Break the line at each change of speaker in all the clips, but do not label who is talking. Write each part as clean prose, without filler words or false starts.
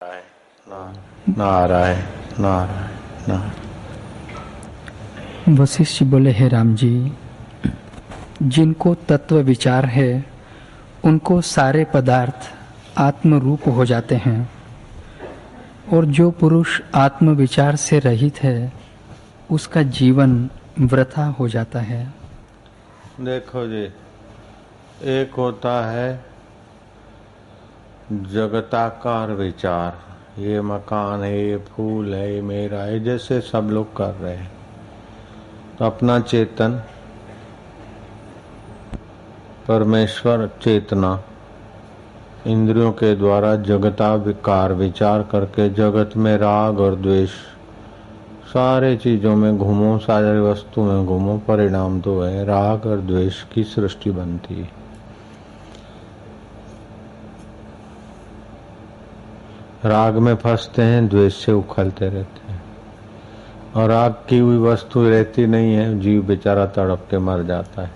नारायण नारायण नारायण नारायण।
वशिष्ठ बोले, हे राम जी, जिनको तत्व विचार है उनको सारे पदार्थ आत्म रूप हो जाते हैं, और जो पुरुष आत्म विचार से रहित है उसका जीवन वृथा हो जाता है।
देखो जी, एक होता है जगताकार विचार, ये मकान है, ये फूल है, ये मेरा है, जैसे सब लोग कर रहे हैं। तो अपना चेतन परमेश्वर चेतना इंद्रियों के द्वारा जगताकार विचार करके जगत में राग और द्वेष, सारे चीजों में घूमो, सारी वस्तु में घूमो, परिणाम तो है राग और द्वेष की सृष्टि बनती है। राग में फंसते हैं, द्वेष से उखलते रहते हैं, और राग की हुई वस्तु रहती नहीं है, जीव बेचारा तड़प के मर जाता है।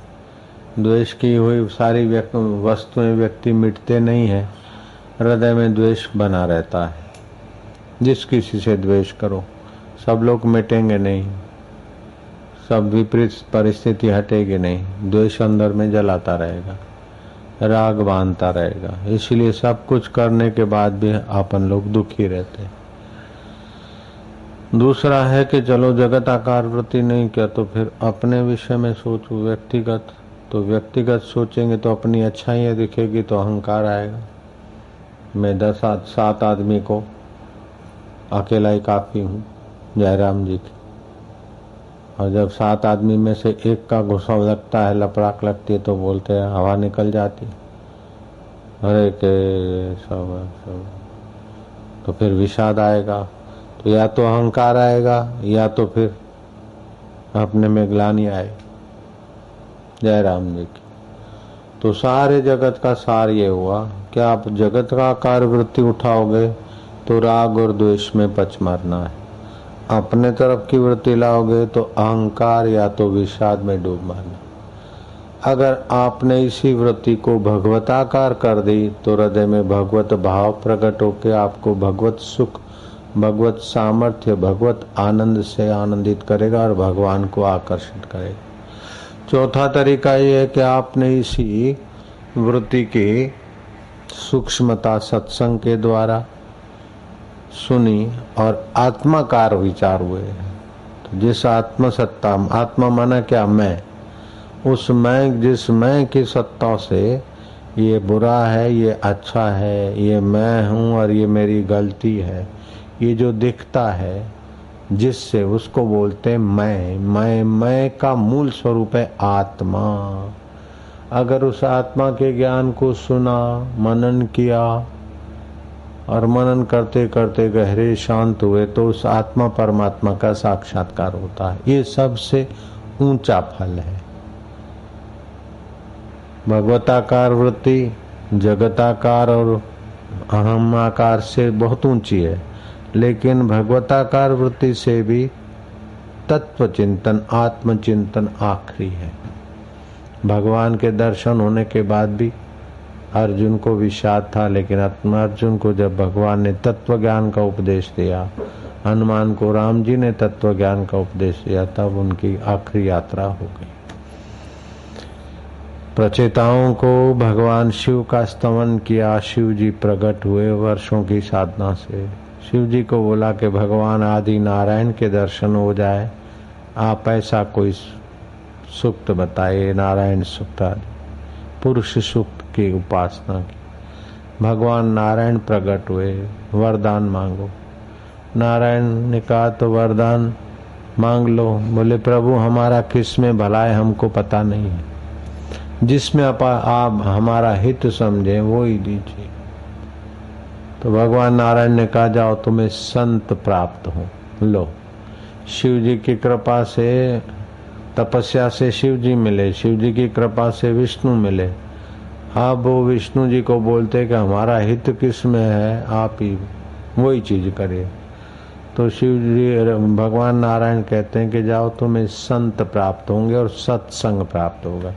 द्वेष की हुई सारी वस्तुएं व्यक्ति मिटते नहीं है, हृदय में द्वेष बना रहता है। जिस किसी से द्वेष करो, सब लोग मिटेंगे नहीं, सब विपरीत परिस्थिति हटेगी नहीं, द्वेष अंदर में जलाता रहेगा, राग बांधता रहेगा। इसलिए सब कुछ करने के बाद भी अपन लोग दुखी रहते हैं। दूसरा है कि चलो जगत आकार वृत्ति नहीं किया तो फिर अपने विषय में सोचो, व्यक्तिगत। तो व्यक्तिगत सोचेंगे तो अपनी अच्छाइयाँ दिखेगी तो अहंकार आएगा। मैं 10-7 आदमी को अकेला ही काफी हूँ, जयराम जी की। और जब 7 आदमी में से एक का गुस्सा लगता है, लपड़ाक लगती है, तो बोलते हैं हवा निकल जाती, अरे के सब। तो फिर विषाद आएगा, तो या तो अहंकार आएगा या तो फिर अपने में ग्लानि आएगी। जयराम जी की। तो सारे जगत का सार ये हुआ कि आप जगत का आकार वृत्ति उठाओगे तो राग और द्वेष में पच मरना है। अपने तरफ की वृत्ति लाओगे तो अहंकार या तो विषाद में डूब मरना। अगर आपने इसी वृत्ति को भगवताकार कर दी तो हृदय में भगवत भाव प्रकट होकर आपको भगवत सुख, भगवत सामर्थ्य, भगवत आनंद से आनंदित करेगा और भगवान को आकर्षित करेगा। चौथा तरीका ये है कि आपने इसी वृत्ति की सूक्ष्मता सत्संग के द्वारा सुनी और आत्माकार विचार हुए। तो जिस आत्मसत्ता, आत्मा माना क्या, मैं, उस मैं, जिस मैं की सत्ता से ये बुरा है, ये अच्छा है, ये मैं हूँ और ये मेरी गलती है, ये जो दिखता है जिससे, उसको बोलते हैं मैं का मूल स्वरूप है आत्मा। अगर उस आत्मा के ज्ञान को सुना, मनन किया और मनन करते करते गहरे शांत हुए तो उस आत्मा परमात्मा का साक्षात्कार होता है। ये सबसे ऊंचा फल है। भगवताकार वृत्ति जगताकार और अहमाकार से बहुत ऊंची है, लेकिन भगवताकार वृत्ति से भी तत्व चिंतन, आत्मचिंतन आखिरी है। भगवान के दर्शन होने के बाद भी अर्जुन को विषाद था, लेकिन अर्जुन को जब भगवान ने तत्व ज्ञान का उपदेश दिया, हनुमान को राम जी ने तत्व ज्ञान का उपदेश दिया, तब उनकी आखिरी यात्रा हो गई। प्रचेताओं को भगवान शिव का स्तवन किया, शिव जी प्रकट हुए वर्षों की साधना से। शिव जी को बोला कि भगवान आदि नारायण के दर्शन हो जाए, आप ऐसा कोई सूक्त बताइए, नारायण सूक्त आदि पुरुष सूक्त की उपासना की। भगवान नारायण प्रकट हुए, वरदान मांगो। नारायण ने कहा तो वरदान मांग लो। बोले प्रभु हमारा किस में भला है हमको पता नहीं है, जिसमें आप हमारा हित समझे वो ही दीजिए। तो भगवान नारायण ने कहा जाओ तुम्हें संत प्राप्त हो, लो। शिव जी की कृपा से, तपस्या से शिव जी मिले, शिव जी की कृपा से विष्णु मिले। अब वो विष्णु जी को बोलते कि हमारा हित किस में है, आप ही वही चीज करिए। तो शिव जी, भगवान नारायण कहते हैं कि जाओ तुम्हें संत प्राप्त होंगे और सत्संग प्राप्त होगा।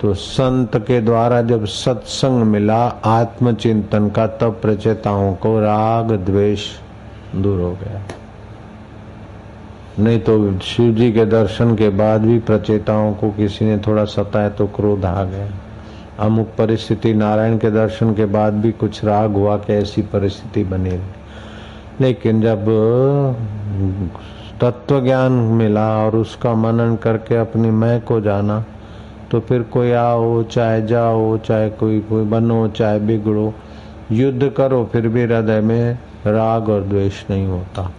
तो संत के द्वारा जब सत्संग मिला आत्मचिंतन का, तब प्रचेताओं को राग द्वेष दूर हो गया। नहीं तो शिव जी के दर्शन के बाद भी प्रचेताओं को किसी ने थोड़ा सताया तो क्रोध आ गया। अमुक परिस्थिति, नारायण के दर्शन के बाद भी कुछ राग हुआ कि ऐसी परिस्थिति बनी रही। लेकिन जब तत्व ज्ञान मिला और उसका मनन करके अपनी मैं को जाना, तो फिर कोई आओ चाहे जाओ, चाहे कोई बनो चाहे बिगड़ो, युद्ध करो, फिर भी हृदय में राग और द्वेष नहीं होता।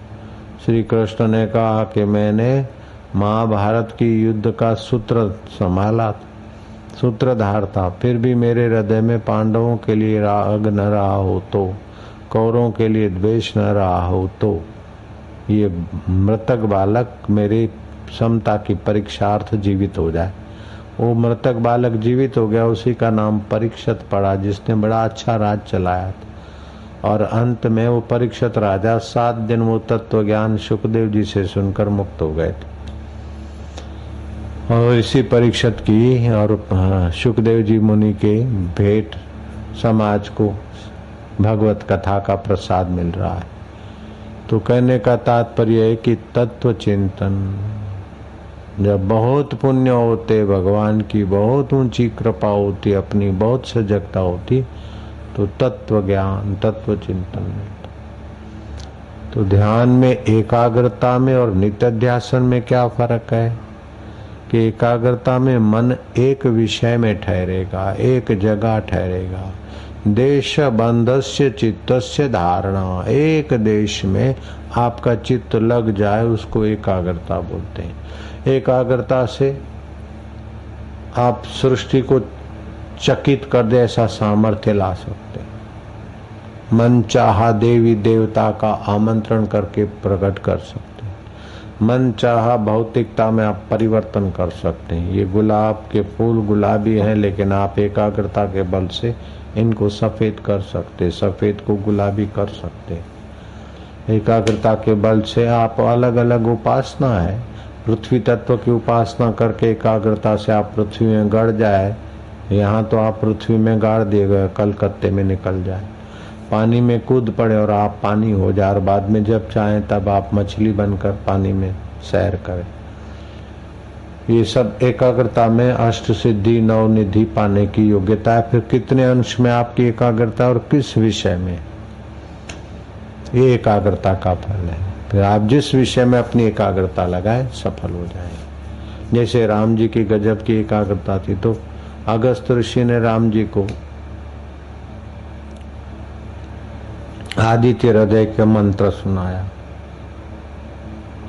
श्री कृष्ण ने कहा कि मैंने महाभारत की युद्ध का सूत्र संभाला, सूत्रधार था, फिर भी मेरे हृदय में पांडवों के लिए राग न रहा हो तो, कौरवों के लिए द्वेष न रहा हो तो, ये मृतक बालक मेरे समता की परीक्षार्थ जीवित हो जाए। वो मृतक बालक जीवित हो गया, उसी का नाम परीक्षित पड़ा, जिसने बड़ा अच्छा राज चलाया था। और अंत में वो परीक्षित राजा 7 दिन वो तत्व ज्ञान सुखदेव जी से सुनकर मुक्त हो गए थे। और इसी परीक्षित की और सुखदेव जी मुनि के भेंट समाज को भगवत कथा का प्रसाद मिल रहा है। तो कहने का तात्पर्य है कि तत्व चिंतन, जब बहुत पुण्य होते, भगवान की बहुत ऊंची कृपा होती, अपनी बहुत सजगता होती, तो तत्व ज्ञान तत्व चिंतन मिलता। तो ध्यान में एकाग्रता में और नित्याध्यासन में क्या फर्क है कि एकाग्रता में मन एक विषय में ठहरेगा, एक जगह ठहरेगा। देश बंधस्य चित्तस्य धारणा, एक देश में आपका चित्त लग जाए उसको एकाग्रता बोलते हैं। एकाग्रता से आप सृष्टि को चकित कर दे ऐसा सामर्थ्य ला सकते हैं। मन चाहा देवी देवता का आमंत्रण करके प्रकट कर सकते हैं। मन चाहा भौतिकता में आप परिवर्तन कर सकते हैं। ये गुलाब के फूल गुलाबी हैं, लेकिन आप एकाग्रता के बल से इनको सफेद कर सकते, सफेद को गुलाबी कर सकते। एकाग्रता के बल से आप अलग अलग उपासना है, पृथ्वी तत्व की उपासना करके एकाग्रता से आप पृथ्वी में गड़ जाए। यहाँ तो आप पृथ्वी में गाड़ दिए गए, कलकत्ते में निकल जाए। पानी में कूद पड़े और आप पानी हो जाए, और बाद में जब चाहें तब आप मछली बनकर पानी में सैर करें। ये सब एकाग्रता में अष्ट सिद्धि नवनिधि पाने की योग्यता है। फिर कितने अंश में आपकी एकाग्रता और किस विषय में, ये एकाग्रता का फल है। फिर आप जिस विषय में अपनी एकाग्रता लगाए सफल हो जाए। जैसे राम जी की गजब की एकाग्रता थी, तो अगस्त ऋषि ने राम जी को आदित्य हृदय का मंत्र सुनाया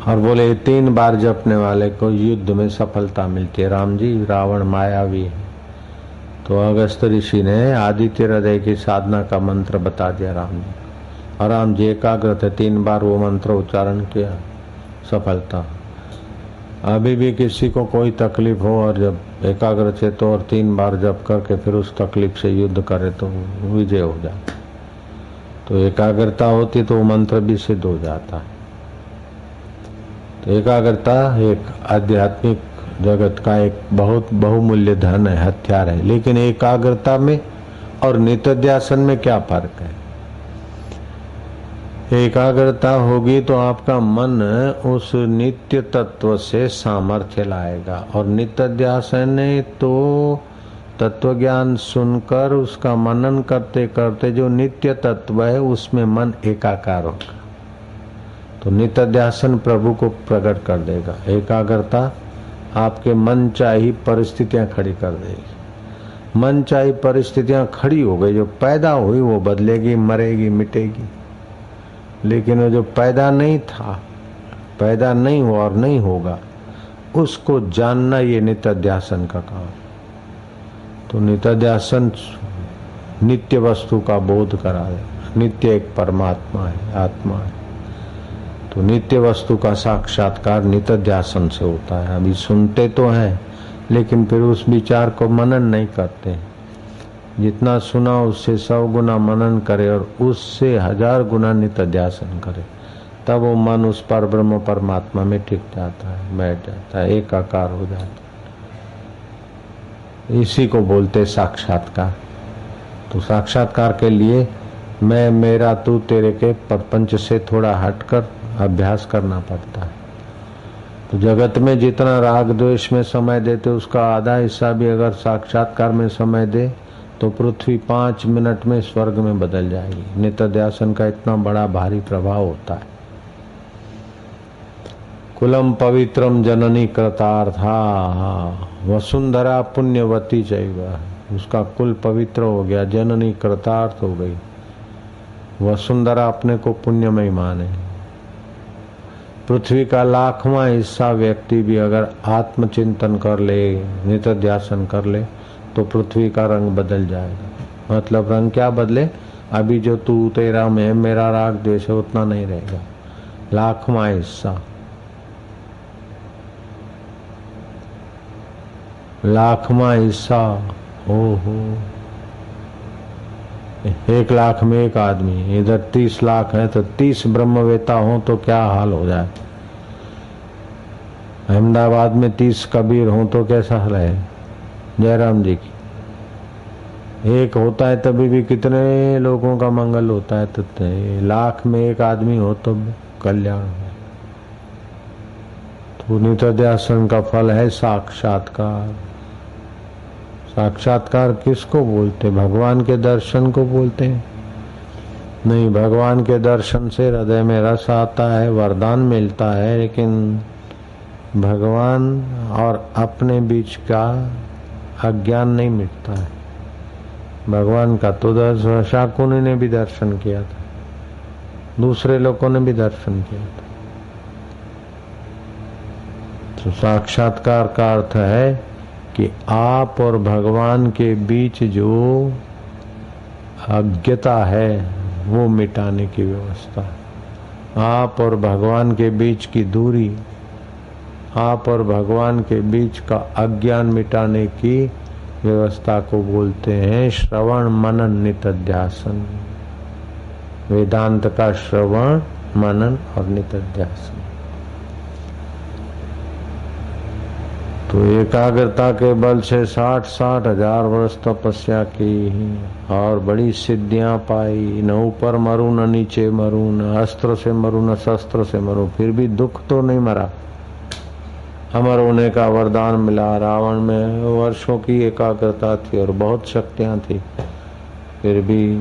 और बोले 3 बार जपने वाले को युद्ध में सफलता मिलती है। राम जी रावण मायावी है, तो अगस्त ऋषि ने आदित्य हृदय की साधना का मंत्र बता दिया राम जी, और राम जी एकाग्र थे, 3 बार वो मंत्र उच्चारण किया, सफलता। अभी भी किसी को कोई तकलीफ हो और जब एकाग्र चित्त और 3 बार जप करके फिर उस तकलीफ से युद्ध करे तो विजय हो जाता। तो एकाग्रता होती तो वो मंत्र भी सिद्ध हो जाता है। तो एकाग्रता एक आध्यात्मिक जगत का एक बहुत बहुमूल्य धन है, हथियार है। लेकिन एकाग्रता में और नित्याध्यासन में क्या फर्क है? एकाग्रता होगी तो आपका मन उस नित्य तत्व से सामर्थ्य लाएगा, और नित्याध्यासन ने तो तत्व ज्ञान सुनकर उसका मनन करते करते जो नित्य तत्व है उसमें मन एकाकार होगा। तो नित्याध्यासन प्रभु को प्रकट कर देगा। एकाग्रता आपके मन चाही परिस्थितियां खड़ी कर देगी। मन चाही परिस्थितियां खड़ी हो गई, जो पैदा हुई वो बदलेगी, मरेगी, मिटेगी। लेकिन वो जो पैदा नहीं था, पैदा नहीं हुआ और नहीं होगा, उसको जानना ये नित्याध्यासन का काम। तो नित्याध्यासन नित्य वस्तु का बोध करा दे। नित्य एक परमात्मा है, आत्मा है। तो नित्य वस्तु का साक्षात्कार नित्याध्यासन से होता है। अभी सुनते तो हैं, लेकिन फिर उस विचार को मनन नहीं करते। जितना सुना उससे 100 गुना मनन करे और उससे 1000 गुना नित्याध्यासन करे, तब वो मन उस पर ब्रह्म परमात्मा में टिक जाता है, बैठ जाता है, एकाकार हो जाता है। इसी को बोलते साक्षात्कार। तो साक्षात्कार के लिए मैं मेरा तू तेरे के प्रपंच से थोड़ा हटकर अभ्यास करना पड़ता है। तो जगत में जितना राग द्वेष में समय देते उसका आधा हिस्सा भी अगर साक्षात्कार में समय दे तो पृथ्वी 5 मिनट में स्वर्ग में बदल जाएगी। नित्यासन का इतना बड़ा भारी प्रभाव होता है। कुलम पवित्रम जननी कृतार्था वसुंधरा पुण्यवती चैव। उसका कुल पवित्र हो गया, जननी कृतार्थ हो गई। वसुंधरा अपने को पुण्यमय माने। पृथ्वी का 1,00,000वां हिस्सा व्यक्ति भी अगर आत्मचिंतन कर ले, नित्यासन कर ले तो पृथ्वी का रंग बदल जाएगा। मतलब रंग क्या बदले? अभी जो तू तेरा मैं मेरा राग द्वेष है उतना नहीं रहेगा। 1,00,000वां हिस्सा, 1,00,000वां हिस्सा। ओहो, 1,00,000 में एक आदमी, इधर 30 लाख है तो 30 ब्रह्मवेता हो तो क्या हाल हो जाए। अहमदाबाद में 30 कबीर हो तो कैसा हाल है। जयराम जी की एक होता है तभी भी कितने लोगों का मंगल होता है। तो 1,00,000 में एक आदमी हो तो कल्याण हो। तो नित्यासन का फल है साक्षात्कार। साक्षात्कार किसको बोलते? भगवान के दर्शन को बोलते हैं? नहीं, भगवान के दर्शन से हृदय में रस आता है, वरदान मिलता है, लेकिन भगवान और अपने बीच का अज्ञान नहीं मिटता है। भगवान का तो शाकुनी ने भी दर्शन किया था, दूसरे लोगों ने भी दर्शन किया था। तो साक्षात्कार का अर्थ है कि आप और भगवान के बीच जो अज्ञता है वो मिटाने की व्यवस्था। आप और भगवान के बीच की दूरी, आप और भगवान के बीच का अज्ञान मिटाने की व्यवस्था को बोलते हैं श्रवण मनन नित्यासन। वेदांत का श्रवण मनन और नित्यासन। तो एकाग्रता के बल से 60-60 हजार वर्ष तपस्या की और बड़ी सिद्धियां पाई। न ऊपर मरू न नीचे मरू, न अस्त्र से मरू न शस्त्र से मरू, फिर भी दुख तो नहीं मरा। अमर होने का वरदान मिला। रावण में वर्षों की एकाग्रता थी और बहुत शक्तियां थी, फिर भी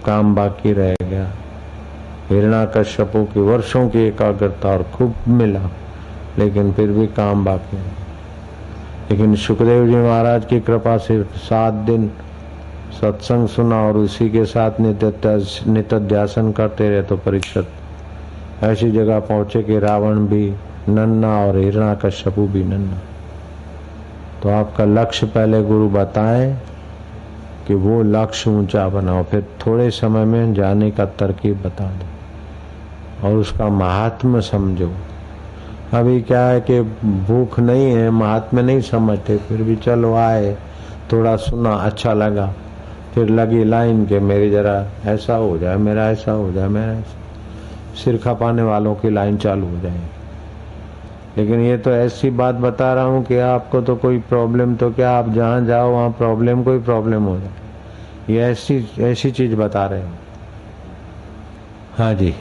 काम बाकी रह गया। हिरण्याकश्यपु की वर्षों की एकाग्रता और खूब मिला, लेकिन फिर भी काम बाकी है। लेकिन सुखदेव जी महाराज की कृपा से 7 दिन सत्संग सुना और उसी के साथ नित्यासन करते रहे तो परीक्षित ऐसी जगह पहुंचे कि रावण भी नन्हा और हिरण्याकश्यपु भी नन्हा। तो आपका लक्ष्य पहले गुरु बताएं कि वो लक्ष्य ऊंचा बनाओ, फिर थोड़े समय में जाने का तरकीब बता दो और उसका महात्म्य समझो। अभी क्या है कि भूख नहीं है, महात्म्य नहीं समझते, फिर भी चलो आए, थोड़ा सुना, अच्छा लगा, फिर लगी लाइन के मेरी जरा ऐसा हो जाए, मेरा ऐसा हो जाए, मेरा ऐसा। सिर खपाने वालों की लाइन चालू हो जाएगी। लेकिन ये तो ऐसी बात बता रहा हूँ कि आपको तो कोई प्रॉब्लम तो क्या, आप जहाँ जाओ वहाँ प्रॉब्लम कोई प्रॉब्लम हो जाए, ये ऐसी चीज बता रहे हैं। हाँ जी।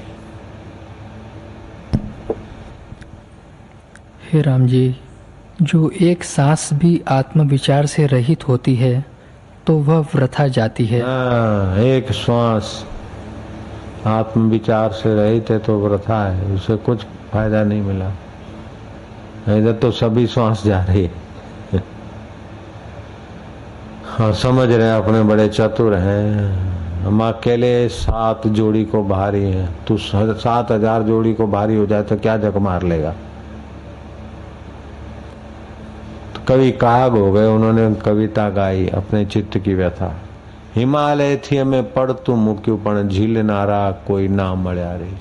हे राम जी, जो एक सांस भी आत्मविचार से रहित होती है तो वह वृथा जाती है।
हाँ, एक श्वास आत्मविचार से रहित है तो वृथा है, उसे कुछ फायदा नहीं मिला। इधर तो सभी श्वास जा रही है। हाँ, समझ रहे अपने बड़े चतुर हैं। हम अकेले 7 जोड़ी को भारी है, तू 7,000 जोड़ी को भारी हो जाए तो क्या जग मार लेगा। तो कवि काग हो गए, उन्होंने कविता गाई अपने चित्त की व्यथा। हिमालय थी हमें पड़तुं मुक्यु पण झील नारा कोई ना मळ्या रे।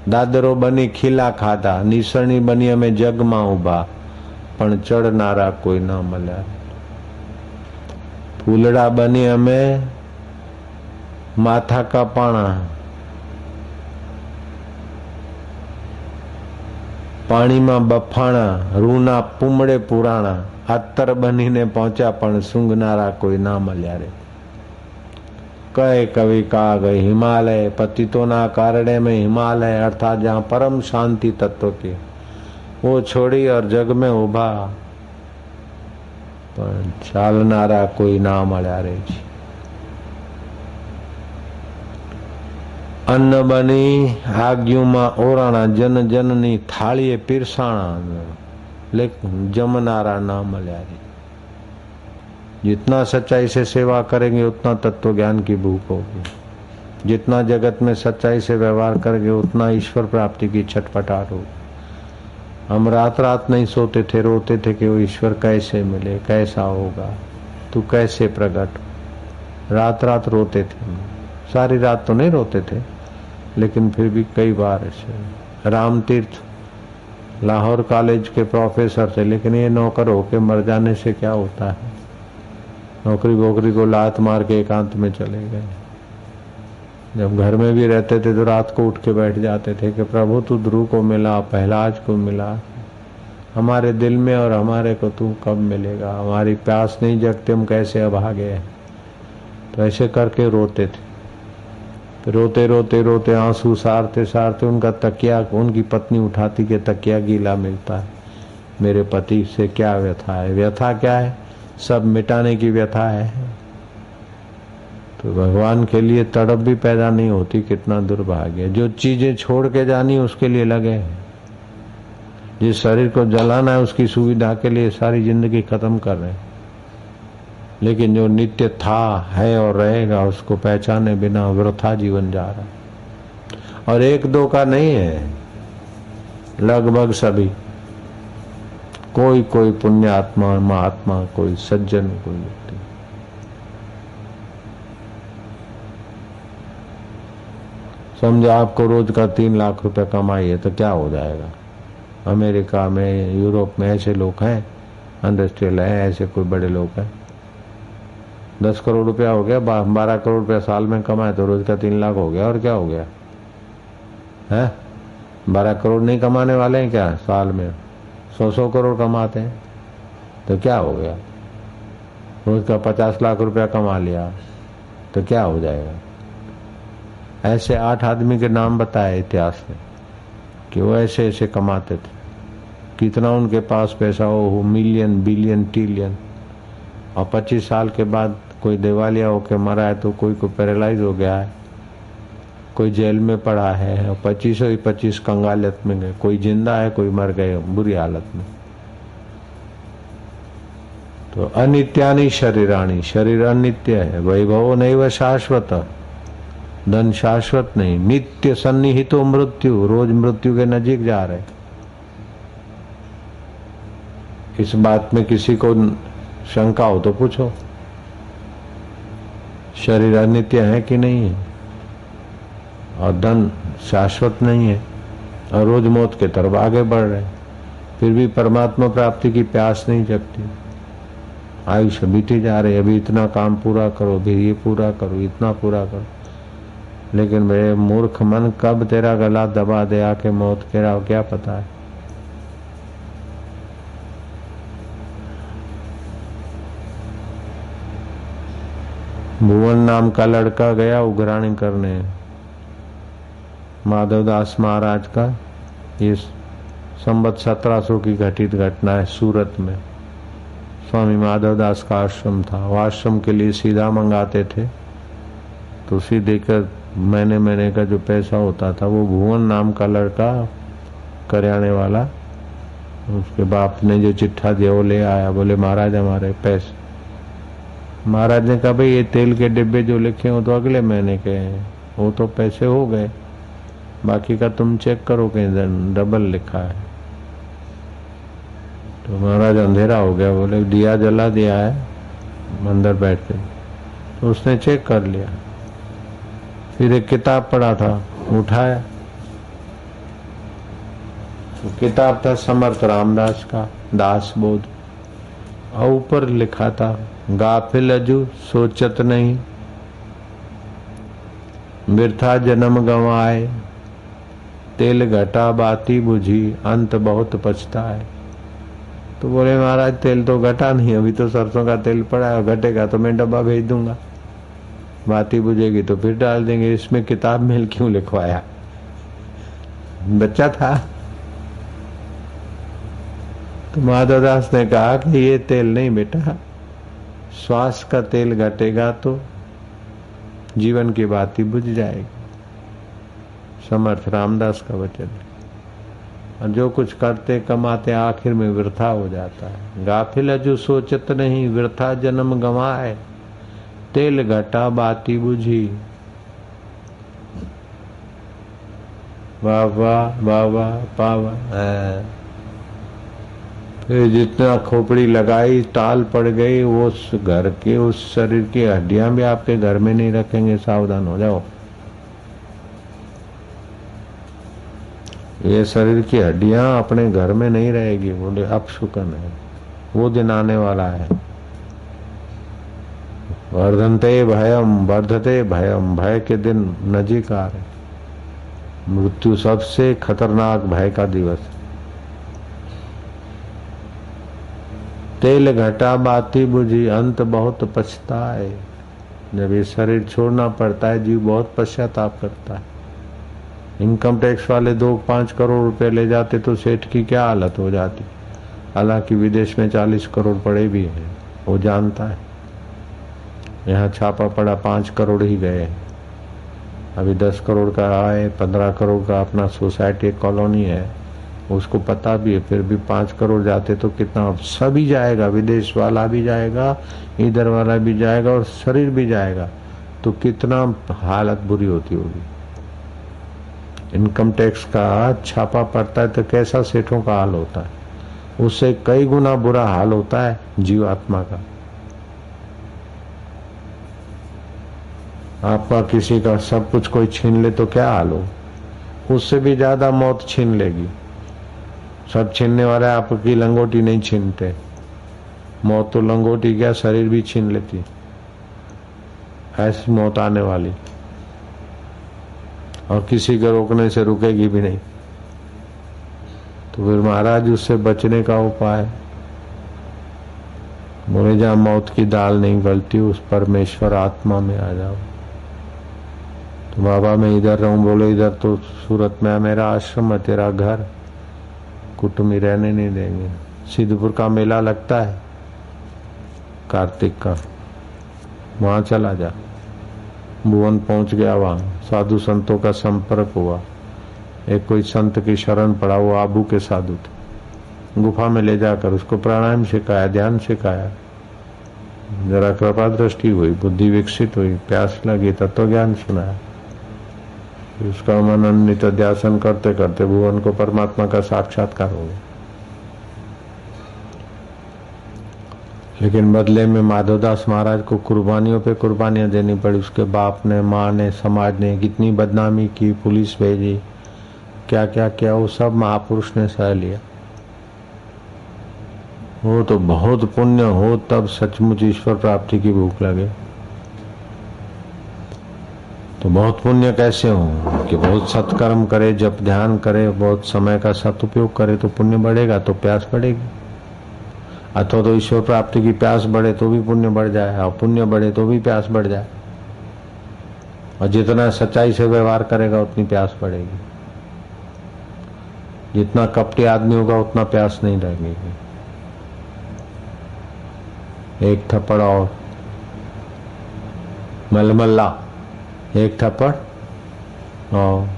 दादरो बनी खीला खाधा, निसरणी बनी हमें जग में उभा पण चढ़नारा कोई ना मळ्या। फूलड़ा बनी हमें माथा का पाना, પાણીમાં બફાણા રૂના પૂમડે પુરાણા અત્તર બનીને પહોંચ્યા પણ સૂંઘનારા કોઈ ના મળ્યા રે। कहे कवि का गए हिमालय पतितों कारणे में हिमालय अर्थात जहाँ परम शांति तत्व के वो छोड़ी और जग में उभा पर चालनारा कोई ना मळ्या रे। अन्न बनी आग्यू में ओराणा जन जननी थाळीए पीरसाणा लेकिन जमनारा ना मळ्या रे। जितना सच्चाई से सेवा करेंगे उतना तत्व ज्ञान की भूख होगी। जितना जगत में सच्चाई से व्यवहार करेंगे उतना ईश्वर प्राप्ति की छटपटाहट होगी। हम रात रात नहीं सोते थे, रोते थे कि वो ईश्वर कैसे मिले, कैसा होगा, तू कैसे प्रकट। रात रात रोते थे, सारी रात तो नहीं रोते थे लेकिन फिर भी कई बार ऐसे। राम तीर्थ लाहौर कॉलेज के प्रोफेसर थे लेकिन ये नौकर होके मर जाने से क्या होता है। नौकरी वोकरी को लात मार के एकांत में चले गए। जब घर में भी रहते थे तो रात को उठ के बैठ जाते थे कि प्रभु तू ध्रुव को मिला, पहलाज को मिला, हमारे दिल में और हमारे को तू कब मिलेगा, हमारी प्यास नहीं जगते, हम कैसे अभागे हैं। तो ऐसे करके रोते थे। रोते रोते रोते आंसू सारते सारते उनका तकिया उनकी पत्नी उठाती कि तकिया गीला मिलता है, मेरे पति से क्या व्यथा है। व्यथा क्या है? सब मिटाने की व्यथा है। तो भगवान के लिए तड़प भी पैदा नहीं होती, कितना दुर्भाग्य। जो चीजें छोड़ के जानी उसके लिए लगे, जिस शरीर को जलाना है उसकी सुविधा के लिए सारी जिंदगी खत्म कर रहे हैं। लेकिन जो नित्य था, है और रहेगा उसको पहचाने बिना वृथा जीवन जा रहा है। और एक दो का नहीं है, लगभग सभी। कोई कोई पुण्यात्मा महात्मा, कोई सज्जन, कोई व्यक्ति। समझो आपको रोज का 3 लाख रुपए कमाई है तो क्या हो जाएगा। अमेरिका में, यूरोप में ऐसे लोग हैं, इंडस्ट्रियल है, ऐसे कोई बड़े लोग हैं। 10 करोड़ रुपया हो गया, 12 करोड़ रुपया साल में कमाए तो रोज का 3 लाख हो गया। और क्या हो गया है? 12 करोड़ नहीं कमाने वाले हैं क्या साल में? 100 करोड़ कमाते हैं तो क्या हो गया। रोज का 50 लाख रुपया कमा लिया तो क्या हो जाएगा। ऐसे 8 आदमी के नाम बताए इतिहास में कि वो ऐसे ऐसे कमाते थे। कितना उनके पास पैसा हो, मिलियन बिलियन ट्रिलियन। और 25 साल के बाद कोई दिवालिया होके मरा है तो कोई को पैरालाइज हो गया है, कोई जेल में पड़ा है, और 25 कंगालियत में गए। कोई जिंदा है, कोई मर गए बुरी हालत में। तो अनित्यानि शरीराणि, शरीर अनित्य है। वैभव नैव शाश्वत, धन शाश्वत नहीं। नित्य सन्निहितो मृत्यु, रोज मृत्यु के नजीक जा रहे। इस बात में किसी को शंका हो तो पूछो, शरीर अनित्य है कि नहीं है, और धन शाश्वत नहीं है, और रोज मौत के तरफ आगे बढ़ रहे, फिर भी परमात्मा प्राप्ति की प्यास नहीं जगती। आयुष्य बीती जा रही, अभी इतना काम पूरा करो, अभी ये पूरा करो, इतना पूरा करो। लेकिन मेरे मूर्ख मन कब तेरा गला दबा दे आके मौत के राव, क्या पता है। भुवन नाम का लड़का गया उघराणी करने, माधवदास महाराज का। ये संवत 1700 की घटित घटना है। सूरत में स्वामी माधवदास का आश्रम था। वो आश्रम के लिए सीधा मंगाते थे तो सीधे कर महीने का जो पैसा होता था वो भुवन नाम का लड़का, करियाने वाला, उसके बाप ने जो चिट्ठा दिया वो ले आया। बोले महाराज हमारे पैसे। महाराज ने कहा भाई ये तेल के डिब्बे जो लिखे हो तो अगले महीने के हैं, वो तो पैसे हो गए, बाकी का तुम चेक करो कहीं डबल लिखा है। तो महाराज अंधेरा हो गया, बोले दिया जला दिया है अंदर बैठ के। तो उसने चेक कर लिया, फिर एक किताब पढ़ा था, उठाया तो किताब था समर्थ रामदास का दास बोध, और ऊपर लिखा था गाफिल अजू सोचत नहीं, वृथा जन्म गंवाए, तेल घटा बाती बुझी अंत बहुत पछताए। तो बोले महाराज तेल तो घटा नहीं, अभी तो सरसों का तेल पड़ा है, घटेगा तो मैं डब्बा भेज दूंगा, बाती बुझेगी तो फिर डाल देंगे, इसमें किताब में क्यों लिखवाया? बच्चा था। तो माधवदास ने कहा कि ये तेल नहीं बेटा, श्वास का तेल घटेगा तो जीवन की बाती बुझ जाएगी। समर्थ रामदास का वचन है। और जो कुछ करते कमाते आखिर में वृथा हो जाता है। गाफिल जो सोचत नहीं वृथा जन्म गंवाए, तेल घटा बाती बुझी। वाह वाह वाह वाह पावा। फिर जितना खोपड़ी लगाई टाल पड़ गई, वो उस घर के उस शरीर की हड्डियां भी आपके घर में नहीं रखेंगे, सावधान हो जाओ। ये शरीर की हड्डियां अपने घर में नहीं रहेगी। बोले अपशुकन है, वो दिन आने वाला है। वर्धनते भयम वर्धते भयम, भय के दिन नजीक आ रहे। मृत्यु सबसे खतरनाक भय का दिवस है। तेल घटा बाती बुझी अंत बहुत पछताए। जब ये शरीर छोड़ना पड़ता है जीव बहुत पश्चाताप करता है। इनकम टैक्स वाले 2-5 करोड़ रुपए ले जाते तो सेठ की क्या हालत हो जाती। हालांकि विदेश में 40 करोड़ पड़े भी हैं, वो जानता है। यहाँ छापा पड़ा 5 करोड़ ही गए। अभी 10 करोड़ का आए, 15 करोड़ का अपना सोसाइटी कॉलोनी है, उसको पता भी है, फिर भी 5 करोड़ जाते तो कितना सभी जाएगा, विदेश वाला भी जाएगा, इधर वाला भी जाएगा और शरीर भी जाएगा, तो कितना हालत बुरी होती होगी। इनकम टैक्स का छापा पड़ता है तो कैसा सेठों का हाल होता है, उससे कई गुना बुरा हाल होता है जीवात्मा का। आपका किसी का सब कुछ कोई छीन ले तो क्या हाल हो, उससे भी ज्यादा मौत छीन लेगी। सब छीनने वाले आपकी लंगोटी नहीं छीनते, मौत तो लंगोटी क्या शरीर भी छीन लेती, ऐसी मौत आने वाली, और किसी के रोकने से रुकेगी भी नहीं। तो फिर महाराज उससे बचने का उपाय बोले, जहां मौत की दाल नहीं गलती उस परमेश्वर आत्मा में आ जाओ। तो बाबा मैं इधर रहूं, बोले इधर तो सूरत में मेरा आश्रम है, तेरा घर, कुटुंबी रहने नहीं देंगे। सिद्धपुर का मेला लगता है कार्तिक का, वहां चला जा। भुवन पहुंच गया, वहां साधु संतों का संपर्क हुआ। एक कोई संत की शरण पड़ा, वो आबू के साधु थे। गुफा में ले जाकर उसको प्राणायाम सिखाया, ध्यान सिखाया। जरा कृपा दृष्टि हुई, बुद्धि विकसित हुई, प्यास लगी, तत्व ज्ञान सुनाया। उसका मनन नित्य ध्यान करते करते भुवन को परमात्मा का साक्षात्कार हो गया। लेकिन बदले में माधवदास महाराज को कुर्बानियों पे कुर्बानियां देनी पड़ी। उसके बाप ने, माँ ने, समाज ने कितनी बदनामी की, पुलिस भेजी, क्या क्या किया, वो सब महापुरुष ने सह लिया। वो तो बहुत पुण्य हो तब सचमुच ईश्वर प्राप्ति की भूख लगे। तो बहुत पुण्य कैसे हो कि बहुत सत्कर्म करे, जप ध्यान करे, बहुत समय का सदुपयोग करे तो पुण्य बढ़ेगा, तो प्यास बढ़ेगी। अथवा तो ईश्वर प्राप्ति की प्यास बढ़े तो भी पुण्य बढ़ जाए, और पुण्य बढ़े तो भी प्यास बढ़ जाए। और जितना सच्चाई से व्यवहार करेगा उतनी प्यास बढ़ेगी। जितना कपटी आदमी होगा उतना प्यास नहीं रहेगी। एक थप्पड़ और मलमल्ला, एक थप्पड़ और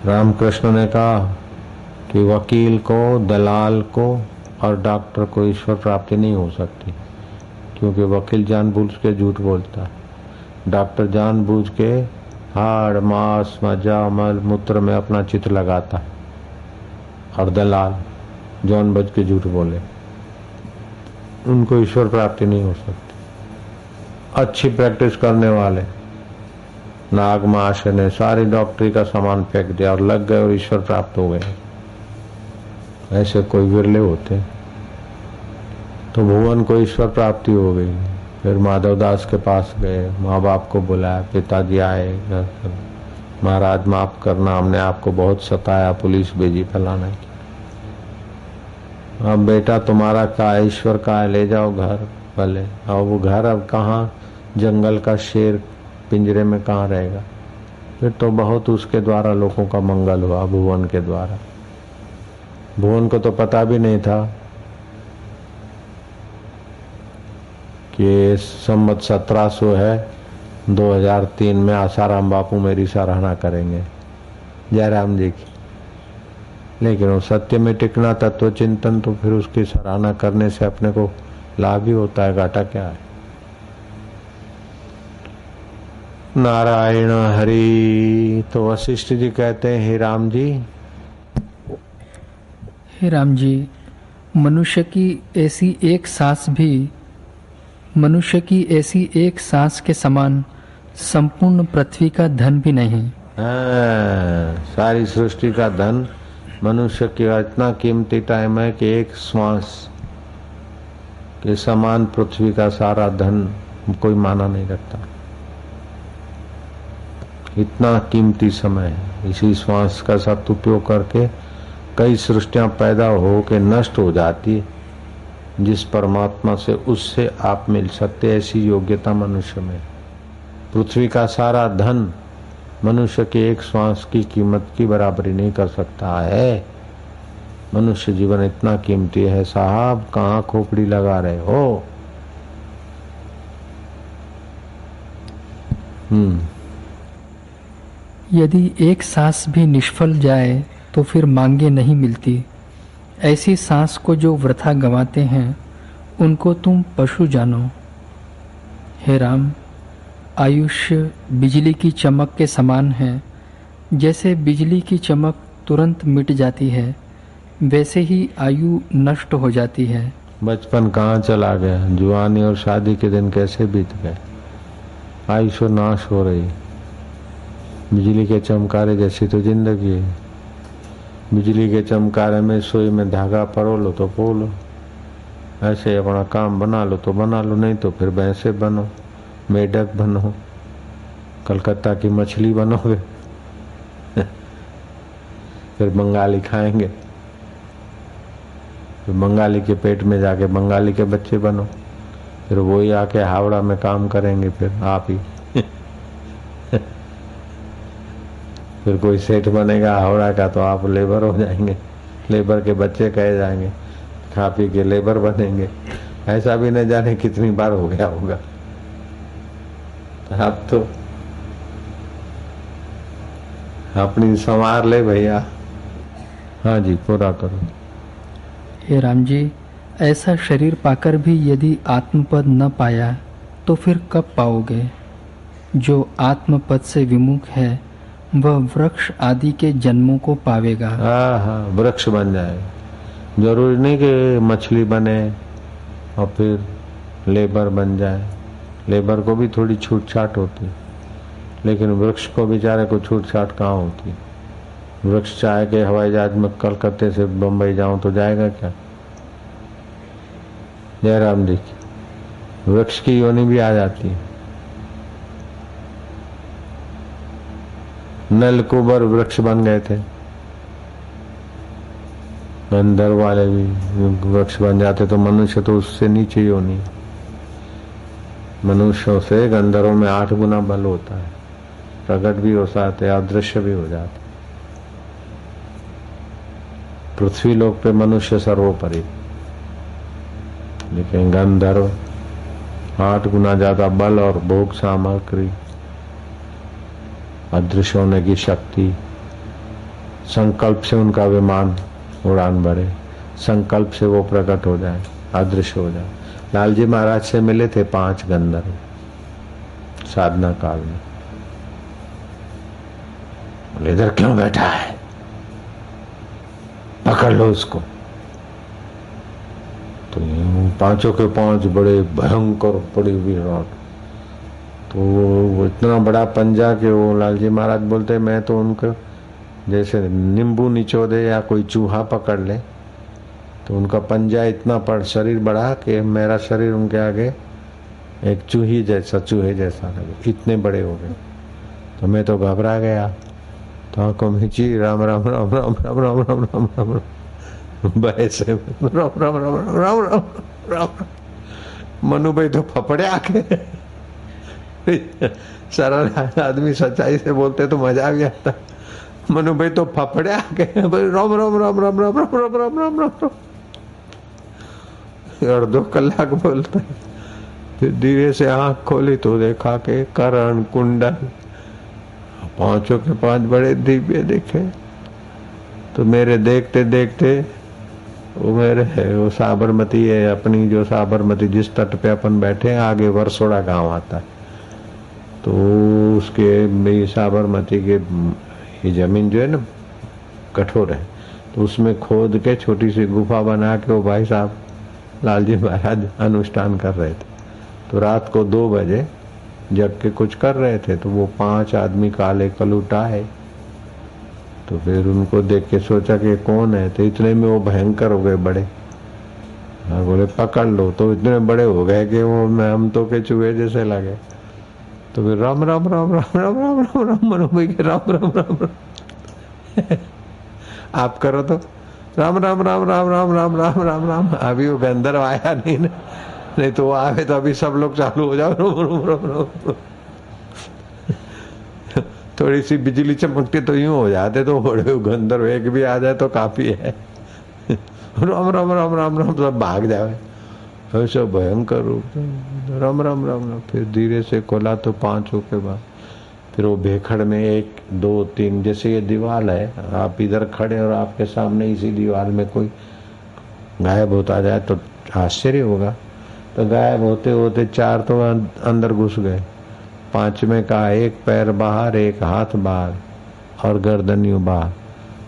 रामकृष्ण ने कहा कि वकील को, दलाल को और डॉक्टर को ईश्वर प्राप्ति नहीं हो सकती, क्योंकि वकील जानबूझ के झूठ बोलता है, डॉक्टर जानबूझ के हाड़ मांस मज्जा मल मूत्र में अपना चित्त लगाता है, और दलाल जानबूझ के झूठ बोले, उनको ईश्वर प्राप्ति नहीं हो सकती। अच्छी प्रैक्टिस करने वाले नाग महाशय ने सारी डॉक्टरी का सामान फेंक दिया और लग गए और ईश्वर प्राप्त हो गए। ऐसे कोई विरले होते। तो भुवन को ईश्वर प्राप्ति हो गई। फिर माधवदास के पास गए, माँ बाप को बुलाया, पिताजी आए घर पर, महाराज माफ करना, हमने आपको बहुत सताया, पुलिस भेजी, फलाना किया। अब बेटा तुम्हारा का ईश्वर का है, ले जाओ घर भले। और वो घर अब कहाँ, जंगल का शेर पिंजरे में कहाँ रहेगा। फिर तो बहुत उसके द्वारा लोगों का मंगल हुआ, भुवन के द्वारा। भुवन को तो पता भी नहीं था कि संवत 1700 है, 2003 में आसाराम बापू मेरी सराहना करेंगे, जयराम जी की। लेकिन वो सत्य में टिकना, तत्व चिंतन, तो फिर उसकी सराहना करने से अपने को लाभ ही होता है, घाटा क्या है। नारायण हरि। तो वशिष्ठ जी कहते हैं, हे राम जी,
हे राम जी, मनुष्य की ऐसी एक सांस के समान संपूर्ण पृथ्वी का धन भी नहीं।
सारी सृष्टि का धन मनुष्य का इतना कीमती टाइम है कि एक श्वास के समान पृथ्वी का सारा धन कोई माना नहीं रखता। इतना कीमती समय है। इसी श्वास का सदुपयोग करके कई सृष्टियां पैदा हो के नष्ट हो जाती है, जिस परमात्मा से उससे आप मिल सकते, ऐसी योग्यता मनुष्य में। पृथ्वी का सारा धन मनुष्य के एक श्वास की कीमत की बराबरी नहीं कर सकता है। मनुष्य जीवन इतना कीमती है साहब, कहाँ खोपड़ी लगा रहे हो।
यदि एक सांस भी निष्फल जाए तो फिर मांगे नहीं मिलती। ऐसी सांस को जो वृथा गंवाते हैं, उनको तुम पशु जानो। हे राम, आयुष्य बिजली की चमक के समान है। जैसे बिजली की चमक तुरंत मिट जाती है, वैसे ही आयु नष्ट हो जाती है।
बचपन कहाँ चला गया, जुआनी और शादी के दिन कैसे बीत गए। आयुष्य नाश हो रही। बिजली के चमकारे जैसी तो जिंदगी है। बिजली के चमकारे में सुई में धागा परो लो तो पोलो, ऐसे अपना काम बना लो तो बना लो, नहीं तो फिर भैंसे बनो, मेढक बनो, कलकत्ता की मछली बनोगे फिर बंगाली खाएंगे, फिर बंगाली के पेट में जाके बंगाली के बच्चे बनो, फिर वही आके हावड़ा में काम करेंगे, फिर आप ही फिर कोई सेठ बनेगा हावड़ा का तो आप लेबर हो जाएंगे, लेबर के बच्चे कहे जाएंगे, खा पी के लेबर बनेंगे। ऐसा भी न जाने कितनी बार हो गया होगा। आप तो अपनी संवार ले भैया। हाँ जी, पूरा करो।
हे राम जी, ऐसा शरीर पाकर भी यदि आत्मपद न पाया तो फिर कब पाओगे। जो आत्मपद से विमुख है वह वृक्ष आदि के जन्मों को पावेगा।
हाँ, वृक्ष बन जाए। जरूरी नहीं कि मछली बने और फिर लेबर बन जाए। लेबर को भी थोड़ी छूट छाट होती, लेकिन वृक्ष को बेचारे को छूट छाट कहाँ होती। वृक्ष चाहे कि हवाई जहाज में कलकत्ते से बम्बई जाऊं तो जाएगा क्या। जयराम जी की वृक्ष की योनि भी आ जाती है। नलकुबर वृक्ष बन गए थे, गंधर्व वाले भी वृक्ष बन जाते, तो मनुष्य तो उससे नीचे योनि। मनुष्यों से गंधर्वों में 8 गुना बल होता है, प्रकट भी हो जाते, अदृश्य भी हो जाते। पृथ्वी लोक पे मनुष्य सर्वोपरि, लेकिन गंधर्व 8 गुना ज्यादा बल और भोग सामग्री, अदृश्य होने की शक्ति। संकल्प से उनका विमान उड़ान भरे, संकल्प से वो प्रकट हो जाए, अदृश्य हो जाए। लालजी महाराज से मिले थे 5 गंधर्व साधना काल में। बोले इधर क्यों बैठा है, पकड़ लो उसको। तो 5 के 5 बड़े भयंकर, बड़े विराट, तो वो इतना बड़ा पंजा कि वो लालजी महाराज बोलते मैं तो उनको जैसे नींबू निचोड़े या कोई चूहा पकड़ ले, तो उनका पंजा इतना शरीर बड़ा कि मेरा शरीर उनके आगे एक चूहे जैसा लगे, इतने बड़े हो गए। तो मैं तो घबरा गया, तो आंखों में ची राम राम राम राम राम राम राम राम राम राम भय से राम राम राम राम राम राम राम। मनु भाई तो फपड़े आके सरल आदमी सच्चाई से बोलते तो मजा भी आता। मनु भाई तो फपड़े आके राम राम राम राम राम राम राम राम राम राम। और 2 कलाक बोलते, फिर धीरे से आंख खोली तो देखा के करण कुंडल 5 के 5 बड़े दिव्य दिखे। तो मेरे देखते देखते वो साबरमती है अपनी, जो साबरमती जिस तट पे अपन बैठे हैं आगे वरसोड़ा गांव आता है, तो उसके साबरमती के ये जमीन जो है ना कठोर है, तो उसमें खोद के छोटी सी गुफा बना के वो भाई साहब लालजी महाराज अनुष्ठान कर रहे थे। तो रात को 2 बजे जग के कुछ कर रहे थे, तो वो 5 आदमी काले कलूट आए। तो फिर उनको देख के सोचा कि कौन है, तो इतने में वो भयंकर हो गए बड़े। बोले पकड़ लो, तो इतने बड़े हो गए कि वो हम तो के चूहे जैसे लगे। तो फिर राम राम राम राम राम राम राम राम मनु भाई के राम राम राम राम आप करो तो राम राम राम राम राम राम राम राम राम। अभी वो गंधर्व आया नहीं तो वो आवे तो अभी सब लोग चालू हो जाओ राम राम राम राम। थोड़ी सी बिजली चमकती तो यूं हो जाते, तो बड़े गंधर्व एक भी आ जाए तो काफी है। राम राम राम राम राम सब भाग जाए, ऐसा भयंकर रूप राम राम राम राम। फिर धीरे से खोला तो 5 के बाद फिर वो भेखड़ में 1 2 3 जैसे ये दीवार है, आप इधर खड़े और आपके सामने इसी दीवार में कोई गायब होता जाए तो आश्चर्य होगा। तो गायब होते होते 4 तो अंदर घुस गए, 5वें का 1 पैर बाहर 1 हाथ बाहर और गर्दनियों बाहर।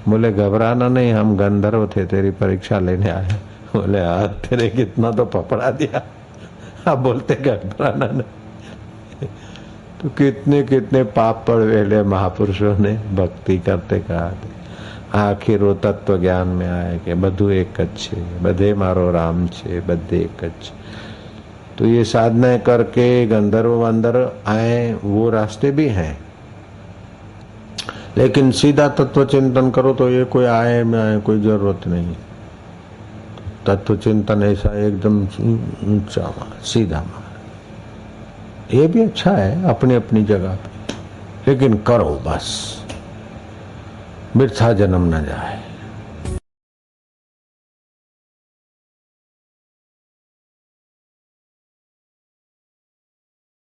बोले घबराना नहीं, हम गंधर्व थे तेरी परीक्षा लेने आए। बोले हाथ तेरे कितना तो पपड़ा दिया, आप बोलते घबराना नहीं। तो कितने कितने पाप पड़ वेले महापुरुषों ने भक्ति करते कहा। आखिर वो तत्व ज्ञान में आए कि बधु एक अच्छे बधे मारो राम छे बधे एक अच्छे। तो ये साधनाएं करके गंधर्व अंदर आए, वो रास्ते भी हैं, लेकिन सीधा तत्व चिंतन करो तो ये कोई आए में आए कोई जरूरत नहीं। तत्व चिंतन ऐसा एकदम ऊंचा सीधा मार्ग, ये भी अच्छा है अपनी अपनी जगह पे, लेकिन करो बस, वृथा जन्म न जाए।